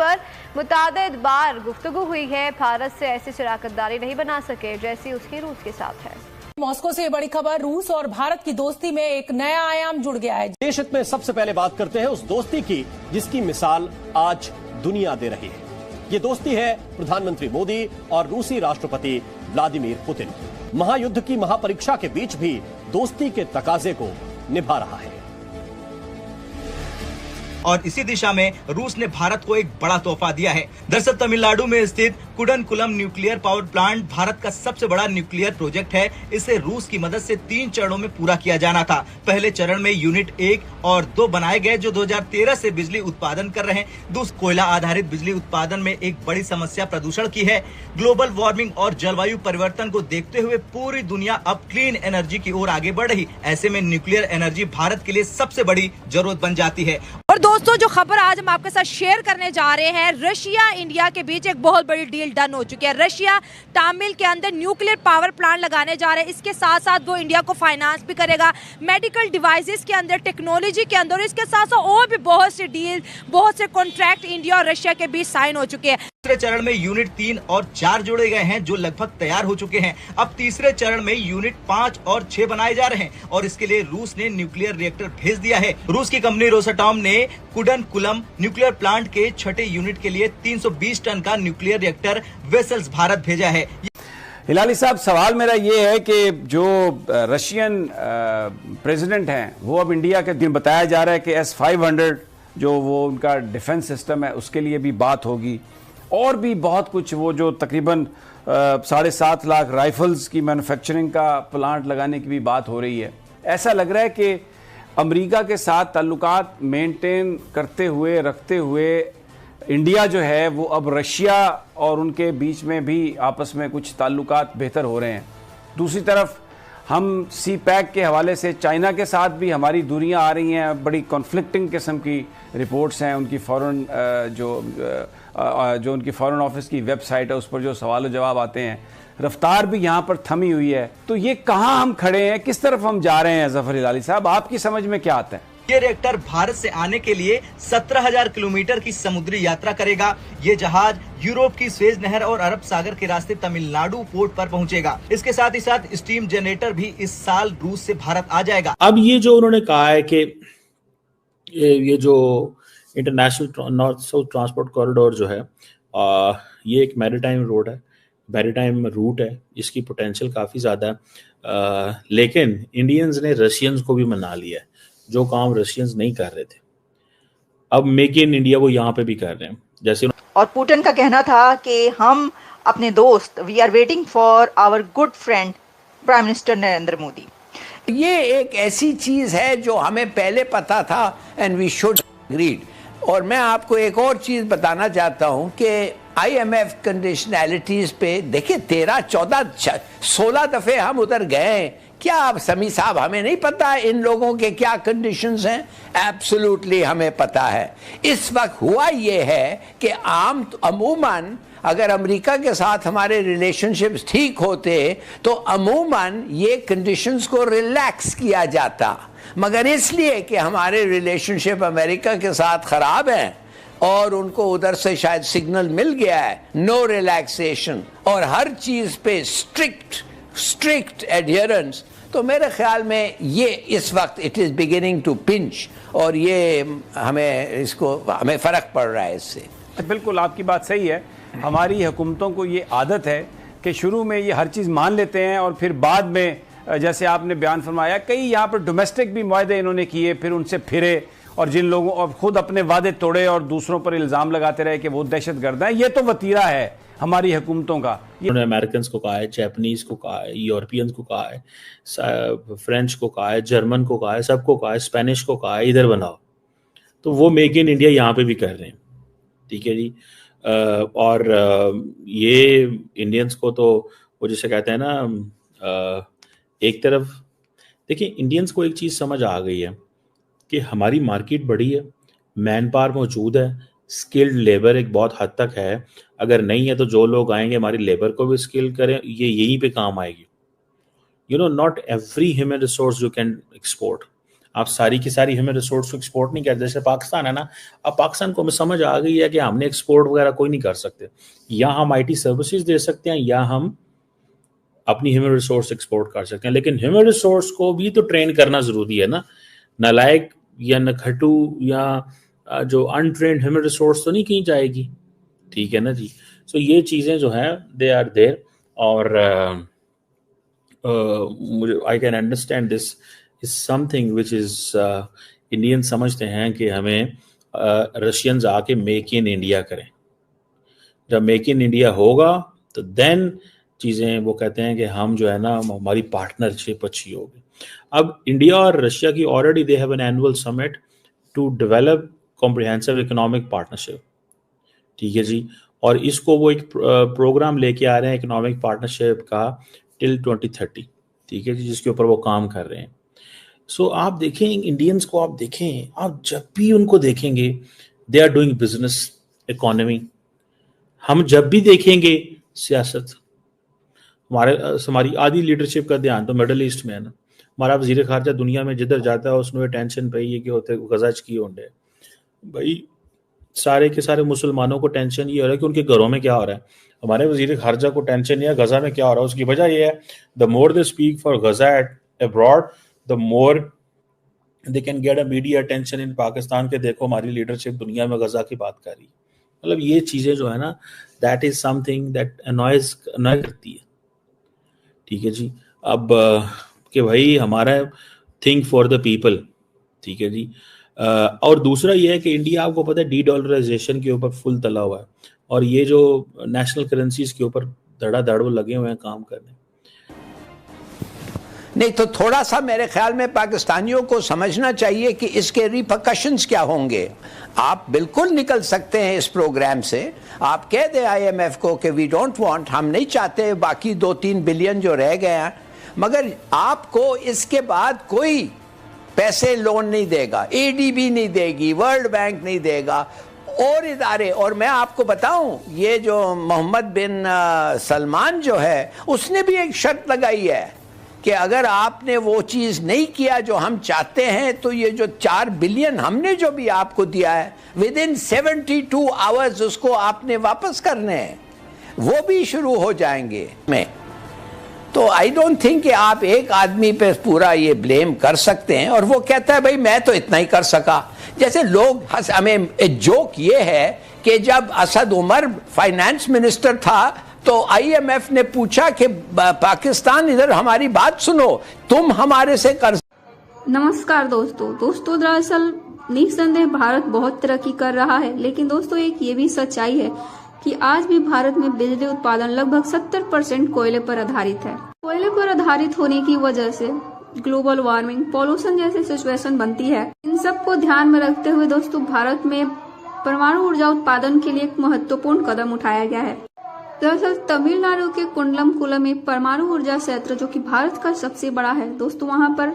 पर मुतादिद बार गुफ्तगू हुई है। भारत से ऐसी शराकतदारी नहीं बना सके जैसी उसकी रूस के साथ है। मॉस्को से बड़ी खबर, रूस और भारत की दोस्ती में एक नया आयाम जुड़ गया है। देश हित में सबसे पहले बात करते हैं उस दोस्ती की जिसकी मिसाल आज दुनिया दे रही है। ये दोस्ती है प्रधानमंत्री मोदी और रूसी राष्ट्रपति व्लादिमीर पुतिन। महायुद्ध की महापरीक्षा के बीच भी दोस्ती के तकाजे को निभा रहा है। और इसी दिशा में रूस ने भारत को एक बड़ा तोहफा दिया है। दरअसल तमिलनाडु में स्थित Kudankulam nuclear power plant Bharat का सबसे बड़ा न्यूक्लियर प्रोजेक्ट है। इसे रूस की मदद से 3 चरणों में पूरा किया जाना था। पहले चरण में यूनिट 1 और 2 बनाए गए जो 2013 से बिजली उत्पादन कर रहे हैं। दूसरा कोयला आधारित बिजली उत्पादन में एक बड़ी समस्या प्रदूषण की है। ग्लोबल वार्मिंग और जलवायु परिवर्तन को देखते हुए पूरी दुनिया अब क्लीन एनर्जी की ओर आगे बढ़ रही। ऐसे में न्यूक्लियर एनर्जी भारत के लिए सबसे बड़ी जरूरत बन जाती है। और दोस्तों, जो खबर आज हम आपके साथ शेयर करने जा रहे हैं, रशिया इंडिया के बीच एक बहुत बड़ी डील डन हो चुकी है। रशिया तामिल के अंदर न्यूक्लियर पावर प्लांट लगाने जा रहे हैं। इसके साथ साथ वो इंडिया को फाइनेंस भी करेगा, मेडिकल डिवाइसेस के अंदर, टेक्नोलॉजी के अंदर। इसके साथ साथ और भी बहुत से डील, बहुत से कॉन्ट्रैक्ट इंडिया और रशिया के बीच साइन हो चुके हैं। दूसरे चरण में यूनिट 3 और 4 जोड़े गए हैं जो लगभग तैयार हो चुके हैं। अब तीसरे चरण में यूनिट 5 और 6 बनाए जा रहे हैं और इसके लिए रूस ने न्यूक्लियर रिएक्टर भेज दिया है। रूस की कंपनी रोसाटॉम ने कुडनकुलम न्यूक्लियर प्लांट के छठे यूनिट के लिए 320 टन का न्यूक्लियर रिएक्टर वेसल्स भारत भेजा है। हिलाली साहब, सवाल मेरा ये है कि जो रशियन प्रेसिडेंट हैं वो अब इंडिया के दिन बताया जा रहा है कि S-500 जो वो उनका डिफेंस सिस्टम है उसके लिए भी बात होगी और भी बहुत कुछ, वो जो तकरीबन 7.5 लाख राइफल्स की मैन्युफैक्चरिंग का प्लांट लगाने की भी बात हो रही है। ऐसा लग रहा है कि अमेरिका के साथ ताल्लुकात मेंटेन करते हुए रखते हुए इंडिया जो है वो अब रशिया और उनके बीच में भी आपस में कुछ ताल्लुकात बेहतर हो रहे हैं। दूसरी तरफ हम CPEC के हवाले से चाइना के साथ भी हमारी दूरियां आ रही हैं। बड़ी कॉन्फ्लिक्टिंग किस्म की रिपोर्ट्स हैं। उनकी फॉरेन जो उनकी फॉरेन ऑफिस की वेबसाइट है उस पर जो सवाल जवाब आते हैं, रफ्तार भी यहाँ पर थमी हुई है। तो ये कहाँ हम खड़े हैं, किस तरफ हम जा रहे हैं? जफर हिलाली साहब, आपकी समझ में क्या आता है? ये रिएक्टर भारत से आने के लिए 17,000 किलोमीटर की समुद्री यात्रा करेगा। ये जहाज यूरोप की स्वेज नहर और अरब सागर के रास्ते तमिलनाडु पोर्ट पर पहुंचेगा। इसके साथ ही साथ स्टीम जनरेटर भी इस साल रूस से भारत आ जाएगा। अब ये जो उन्होंने कहा है कि ये जो international north south transport corridor जो है, ये एक मैरीटाइम रोड है, मैरीटाइम रूट है, इसकी पोटेंशियल काफ़ी ज़्यादा है। लेकिन इंडियंस ने रशियंस को भी मना लिया है, जो काम रशियंस नहीं कर रहे थे। अब मेक इन इंडिया वो यहाँ पे भी कर रहे हैं। जैसे और पुतिन का कहना था कि हम अपने दोस्त, we are waiting for our good friend prime minister Narendra Modi. ये एक ऐसी चीज है जो हमें पहले पता था एंड वी शुड एग्रीड। और मैं आपको एक और चीज बताना चाहता हूं कि IMF कंडीशनैलिटीज पे देखिए 13, 14, 16 दफे हम उधर गए। क्या आप समी साहब, हमें नहीं पता इन लोगों के क्या कंडीशंस हैं? एब्सोल्युटली हमें पता है। इस वक्त हुआ ये है कि अमूमन अगर अमेरिका के साथ हमारे रिलेशनशिप्स ठीक होते तो अमूमन ये कंडीशंस को रिलैक्स किया जाता, मगर इसलिए कि हमारे रिलेशनशिप अमेरिका के साथ खराब हैं और उनको उधर से शायद सिग्नल मिल गया है नो रिलैक्सेशन और हर चीज पे स्ट्रिक्ट एडहेरेंस, तो मेरे ख्याल में ये इस वक्त it is beginning to pinch और ये हमें फर्क पड़ रहा है इससे। बिल्कुल आपकी बात सही है। हमारी हुकूमतों को ये आदत है कि शुरू में ये हर चीज़ मान लेते हैं और फिर बाद में, जैसे आपने बयान फरमाया, कई यहाँ पर डोमेस्टिक भी मुआहदे इन्होंने किए, फिर उनसे फिरे और जिन लोगों और खुद अपने वादे तोड़े और दूसरों पर इल्ज़ाम लगाते रहे कि वो दहशतगर्द हैं। ये तो वतीरा है हमारी हुकूमतों का। उन्होंने अमेरिकन को कहा है, जापानीज को कहा है, यूरोपियंस को कहा है, फ्रेंच को कहा है, जर्मन को कहा है, सबको कहा है, स्पेनिश को कहा है इधर बनाओ। तो वो मेक इन इंडिया यहाँ पे भी कर रहे हैं। ठीक है जी। और ये इंडियंस को तो वो जैसे कहते हैं ना, एक तरफ देखिए इंडियंस को एक चीज़ समझ आ गई है कि हमारी मार्केट बड़ी है, मैन पावर मौजूद है, स्किल्ड लेबर एक बहुत हद तक है। अगर नहीं है तो जो लोग आएंगे हमारी लेबर को भी स्किल करें, ये यहीं पे काम आएगी। Not every human resource you can export. आप सारी की सारी ह्यूमन रिसोर्स को एक्सपोर्ट नहीं करते। जैसे पाकिस्तान है ना, अब पाकिस्तान को हमें समझ आ गई है कि हमने एक्सपोर्ट वगैरह कोई नहीं कर सकते, या हम IT सर्विसेज दे सकते हैं या हम अपनी ह्यूमन रिसोर्स एक्सपोर्ट कर सकते हैं। लेकिन ह्यूमन रिसोर्स को भी तो ट्रेन करना जरूरी है ना, नालायक या नखटू या जो अनट्रेन्ड ह्यूमन रिसोर्स तो नहीं कहीं जाएगी, ठीक है ना जी। सो ये चीज़ें जो हैं दे आर देयर, और मुझे I can understand this is something which is Indian समझते हैं कि हमें रशियंस आके मेक इन इंडिया करें। जब मेक इन इंडिया होगा तो देन चीज़ें वो कहते हैं कि हम जो है ना हमारी पार्टनरशिप अच्छी होगी। अब इंडिया और रशिया की already they have an annual summit to develop comprehensive economic partnership, ठीक है जी। और इसको वो एक प्रोग्राम लेके आ रहे हैं इकोनॉमिक पार्टनरशिप का टिल 2030, ठीक है जी, जिसके ऊपर वो काम कर रहे हैं। सो आप देखें इंडियंस को, आप देखें, आप जब भी उनको देखेंगे they are doing business, economy. हम जब भी देखेंगे सियासत, हमारी आधी लीडरशिप का ध्यान तो मिडल ईस्ट में है ना। हमारा वज़ीर ख़ारजा दुनिया में जिधर जाता है उसमें टेंशन पे ये कि होते गज़ा की होंडे भाई, सारे के सारे मुसलमानों को टेंशन ये हो रहा है कि उनके घरों में क्या हो रहा है। हमारे वज़ीर ख़ारजा को टेंशन है गज़ा में क्या हो रहा है। उसकी वजह ये है, the more they speak for Gaza at abroad the more they can get a media attention in Pakistan के देखो हमारी लीडरशिप दुनिया में गज़ा की बात कर रही है। मतलब ये चीज़ें जो है ना, दैट इज़ समथिंग दैट अनॉय करती है, ठीक है जी। अब कि भाई हमारा थिंक फॉर द पीपल, ठीक है जी। और दूसरा ये है कि इंडिया, आपको पता है, डी-डॉलराइजेशन के ऊपर फुल तला हुआ है, और ये जो नेशनल करेंसीज के ऊपर धड़ाधड़ लगे हुए हैं काम करने। नहीं तो थोड़ा सा मेरे ख्याल में पाकिस्तानियों को समझना चाहिए कि इसके रिपरकशंस क्या होंगे। आप बिल्कुल निकल सकते हैं इस प्रोग्राम से, आप कह दें IMF को कि वी डोंट वांट, हम नहीं चाहते बाकी 2-3 बिलियन जो रह गए हैं, मगर आपको इसके बाद कोई पैसे लोन नहीं देगा, ADB नहीं देगी, वर्ल्ड बैंक नहीं देगा, और इदारे। और मैं आपको बताऊं, ये जो मोहम्मद बिन सलमान जो है उसने भी एक शर्त लगाई है कि अगर आपने वो चीज़ नहीं किया जो हम चाहते हैं तो ये जो 4 बिलियन हमने जो भी आपको दिया है विद इन 72 आवर्स उसको आपने वापस करने हैं, वो भी शुरू हो जाएंगे में। तो आई डोंट थिंक कि आप एक आदमी पे पूरा ये ब्लेम कर सकते हैं और वो कहता है भाई मैं तो इतना ही कर सका। जैसे लोग हमें जोक ये है कि जब असद उमर फाइनेंस मिनिस्टर था तो IMF ने पूछा कि पाकिस्तान इधर हमारी बात सुनो, तुम हमारे से कर। नमस्कार दोस्तों, दरअसल निस्संदेह भारत बहुत तरक्की कर रहा है, लेकिन दोस्तों एक ये भी सच्चाई है कि आज भी भारत में बिजली उत्पादन लगभग 70% कोयले पर आधारित है। कोयले पर आधारित होने की वजह से ग्लोबल वार्मिंग, पॉल्यूशन जैसी सिचुएशन बनती है। इन सब को ध्यान में रखते हुए दोस्तों भारत में परमाणु ऊर्जा उत्पादन के लिए एक महत्वपूर्ण कदम उठाया गया है। दरअसल तमिलनाडु के कुंडलमकुलम में परमाणु ऊर्जा क्षेत्र, जो कि भारत का सबसे बड़ा है दोस्तों, वहां पर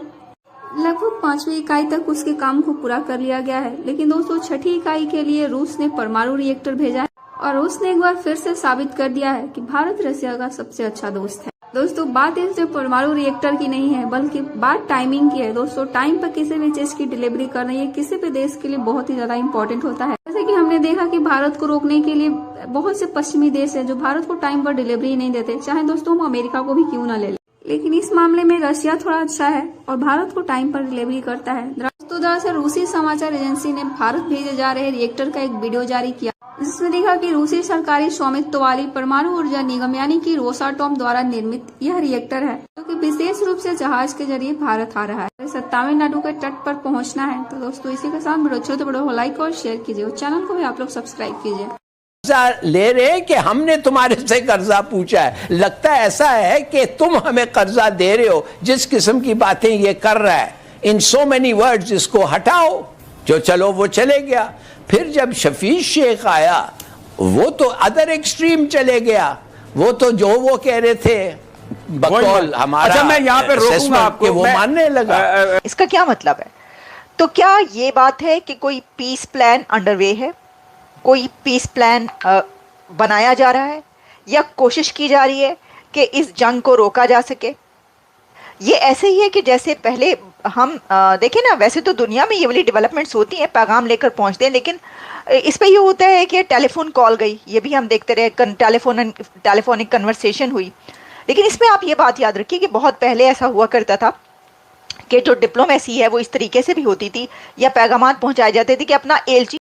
लगभग 5वीं इकाई तक उसके काम को पूरा कर लिया गया है। लेकिन दोस्तों 6ठी इकाई के लिए रूस ने परमाणु रिएक्टर भेजा है और रूस ने एक बार फिर से साबित कर दिया है कि भारत रशिया का सबसे अच्छा दोस्त है। दोस्तों बात इस परमाणु रिएक्टर की नहीं है, बल्कि बात टाइमिंग की है। दोस्तों टाइम पर किसी भी चीज की डिलीवरी करना ये किसी भी देश के लिए बहुत ही ज्यादा इम्पोर्टेंट होता है। जैसे कि हमने देखा कि भारत को रोकने के लिए बहुत से पश्चिमी देश है जो भारत को टाइम पर डिलीवरी नहीं देते, चाहे दोस्तों हम अमेरिका को भी क्यों ना ले लें। लेकिन इस मामले में रशिया थोड़ा अच्छा है और भारत को टाइम पर डिलीवरी करता है। दोस्तों दरअसल रूसी समाचार एजेंसी ने भारत भेजे जा रहे रिएक्टर का एक वीडियो जारी किया, जिसमें देखा कि रूसी सरकारी स्वामित्व वाली परमाणु ऊर्जा निगम यानी कि रोसाटोम द्वारा निर्मित यह रिएक्टर है, जो कि विशेष रूप से जहाज के जरिए भारत आ रहा है। तमिलनाडु के तट पर पहुंचना है। तो दोस्तों इसी के साथ वीडियो अच्छा तो वीडियो लाइक और शेयर कीजिए और चैनल को भी आप लोग सब्सक्राइब कीजिए। ले रहे कि हमने तुम्हारे से कर्जा पूछा है, लगता है ऐसा है कि तुम हमें कर्जा दे रहे हो। जिस किस्म की बातें ये कर रहा है इन सो मेनी वर्ड्स, इसको हटाओ। जो चलो वो चले गया। फिर जब शफीक शेख आया वो तो अदर एक्सट्रीम चले गया, वो तो जो वो कह रहे थे बकौल हमारा। अच्छा मैं यहाँ पे रोकूंगा आपको, वो मानने लगा। इसका क्या मतलब है? तो क्या ये बात है कि कोई पीस प्लान अंडरवे है, कोई पीस प्लान बनाया जा रहा है या कोशिश की जा रही है कि इस जंग को रोका जा सके? ये ऐसे ही है कि जैसे पहले हम देखें ना, वैसे तो दुनिया में ये वाली डेवलपमेंट्स होती हैं, पैगाम लेकर पहुंचते हैं, लेकिन इस पे ये होता है कि टेलीफोन कॉल गई, ये भी हम देखते रहे, टेलीफोनिक कन्वर्सेशन हुई। लेकिन इसमें आप ये बात याद रखिए कि बहुत पहले ऐसा हुआ करता था कि जो डिप्लोमेसी है वो इस तरीके से भी होती थी, या पैगाम पहुंचाए जाते थे कि अपना एलची